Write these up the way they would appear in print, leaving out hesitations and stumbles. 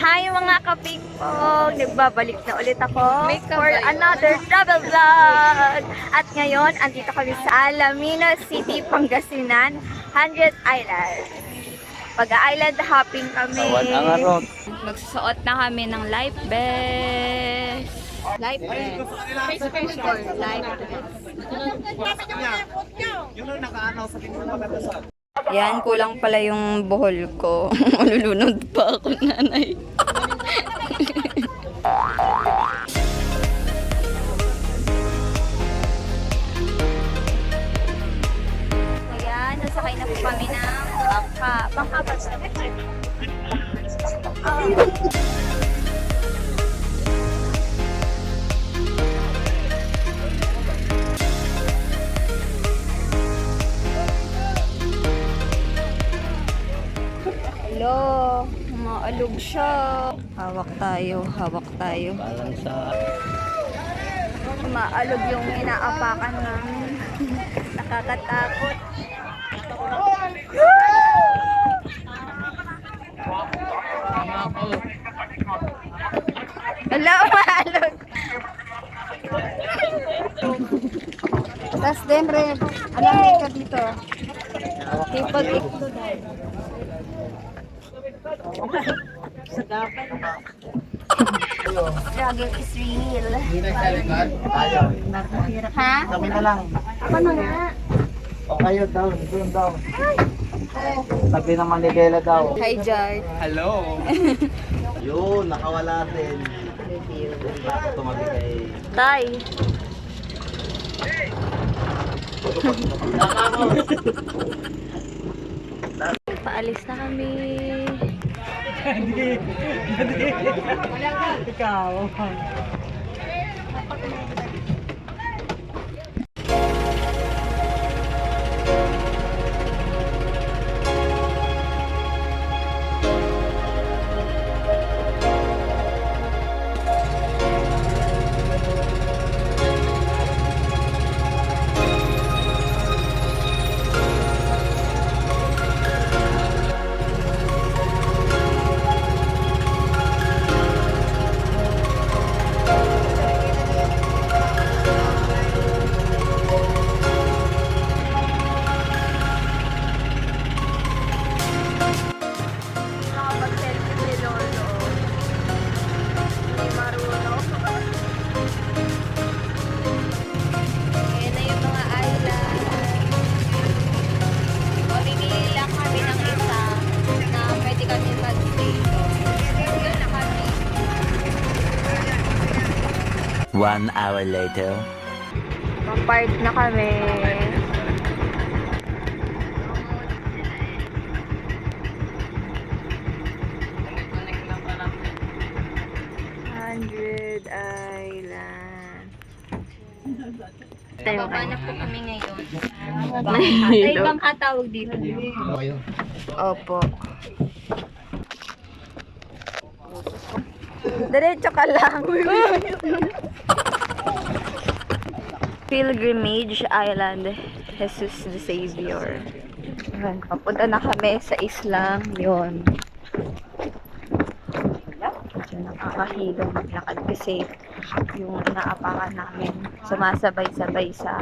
Hi mga ka-PINGPONG! Nagbabalik na ulit ako for another travel vlog! At ngayon, andito kami sa Alaminos City, Pangasinan, 100 Island. Pag-island hopping kami. Magsusuot na kami ng life vest. Life vest. Life vest. Yan, kulang pala yung buhol ko. Malulunod pa ako, nanay. Ayan, nasakay na po kami ng bangka ba sa Hello, maalog siya. Hawak tayo, hawak tayo. Maalog yung inaapakan namin. Nakakatakot. Hello, maalog. Tas din, Red. Alam ka dito. Struggle is real. Tayo. Ha? Kami na lang. Ako na nga. O kayo daw, doon daw. Sabi ng Manigela daw. Hi, Jar. Hello. Yun, nakawala din. Bakit tumabigay? Tay. Paalis na kami. Ikaw. Nakapag-selfie si Lolo. Hindi marunong. Ayan na yung mga island. Mamimili lang kami ng isa na pwede kami mag-stay. Yun na kami. 1 hour later. Pang-park na kami. Island. Baba na po kami ngayon. Ay, bangka tawag dito. Opo. Diretso ka lang. Pilgrimage Island, Jesus the Savior. Ayan, papunta na kami sa islang yon. Medyo nakakahilo maglakad kasi yung inaapakan namin sumasabay-sabay sa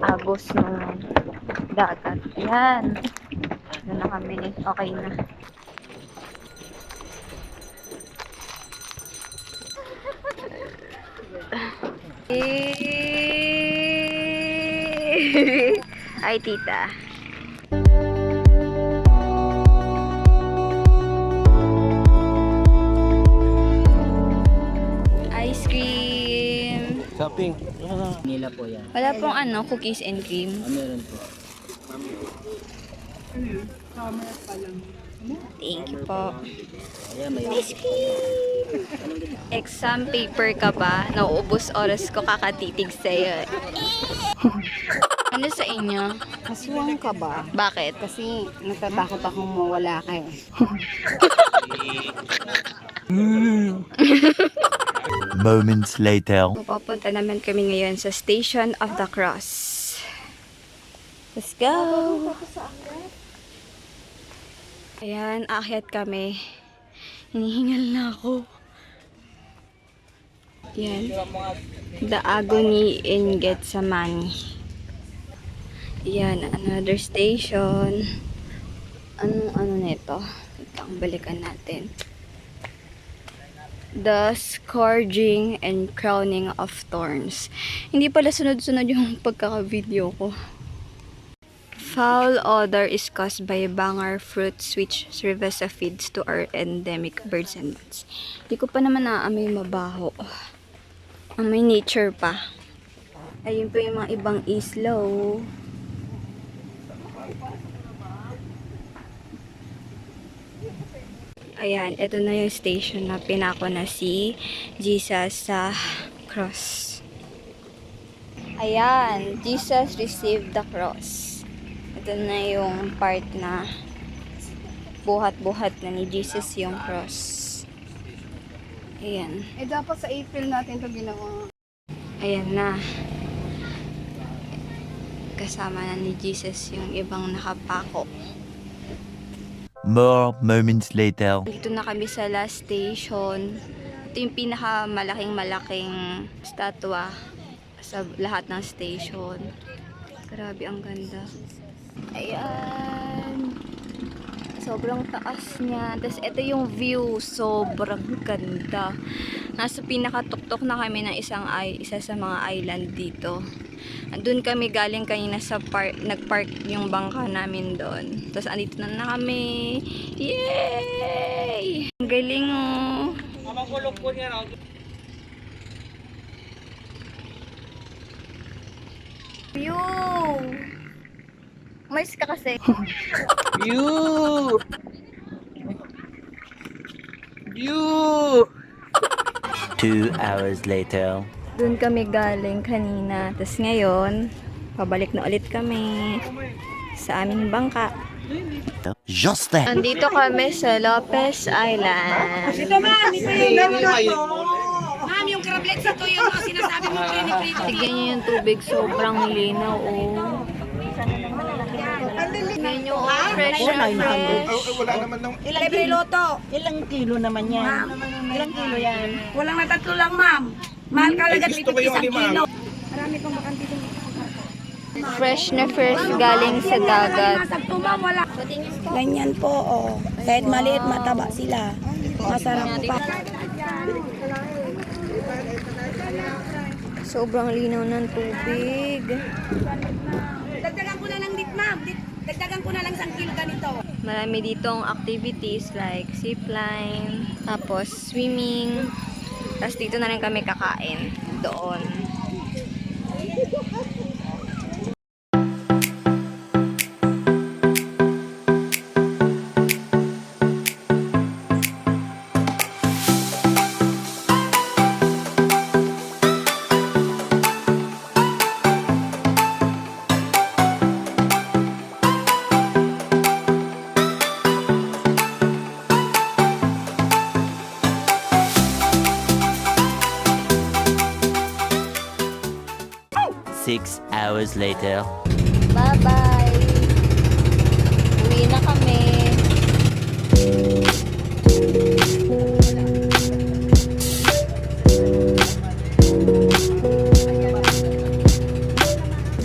agos ng dagat. Ayan. Ano na kami. Okay na. Ay, tita. Ice cream. Shopping. Nila po yan. Wala pong ano, cookies and cream. Meron po. Thank you po. Ayan, may Ice cream. Exam paper ka ba? Nauubos oras ko kakatitig sa'yo. Ano sa inyo? Kaswang ka ba? Bakit? Kasi natatakot akong mawala kayo. Moments later. Pupunta naman kami ngayon sa Station of the Cross. Let's go! Ayan, aakyat kami. Hinihingal na ako. Yan. The agony in Getsemani. Yan, another station. Ano nito? Itang balikan natin. The scourging and crowning of thorns. Hindi pala sunod-sunod yung pagkaka-video ko. Foul odor is caused by banger fruits which serve as a feeds to our endemic birds and bats. Hindi ko pa naman naamoy mabaho. Amoy nature pa. Ayun po yung mga ibang isla, oh. Ayan, ito na yung station na pinako na si Jesus sa cross. Ayan, Jesus received the cross. Ito na yung part na buhat-buhat na ni Jesus yung cross. Ayan. Dapat sa April natin to ginawa. Ayan na. Kasama na ni Jesus yung ibang nakapako. More moments later. Dito na kami sa last station. Ito yung pinakamalaking statwa sa lahat ng station. Grabe, ang ganda. Ayan. Sobrang taas niya. Tapos ito yung view. Sobrang ganda. Nasa pinakatuktok na kami ng isa sa mga island dito. Doon kami galing kanina sa park. Nag-park yung bangka namin doon. Tapos andito na kami. Yay! Ang galing, oh. View! Umayos ka kasi. View! View! 2 hours later. Doon kami galing kanina. Tapos ngayon, pabalik na ulit kami sa aming bangka. Just then. Andito kami sa Lopez Island. Ma'am, yung crablet sa tuyo mo, sinasabi mo prito. Tignan nyo yung tubig, sobrang linaw, oh. Tignan nyo, oh, fresh na fresh. Wala naman ng... Ilang kilo to? Ilang kilo naman yan? Ilang kilo yan? Walang na tatlo lang, ma'am. Mahal ka lang Gusto ko yung alimang. Marami pang bakante dito. Fresh na fresh galing sa dagat. Wala. Ganyan po, oh. Kahit maliit, mataba sila. Masarap pa. Sobrang linaw ng tubig. Dagdagan ko na lang dit, ma'am. Dagdagan ko na lang 1 kilo ganito. Marami ditong activities like zipline, tapos swimming. Tapos dito na rin kami kakain doon. Six hours later. Bye-bye! Uwi na kami.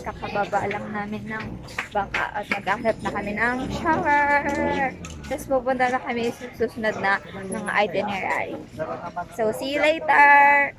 Kakababa lang namin ng bangka at maghahanap na kami ng shower. Tapos pupunta na kami sa susunod na mga itinerary. So, see you later!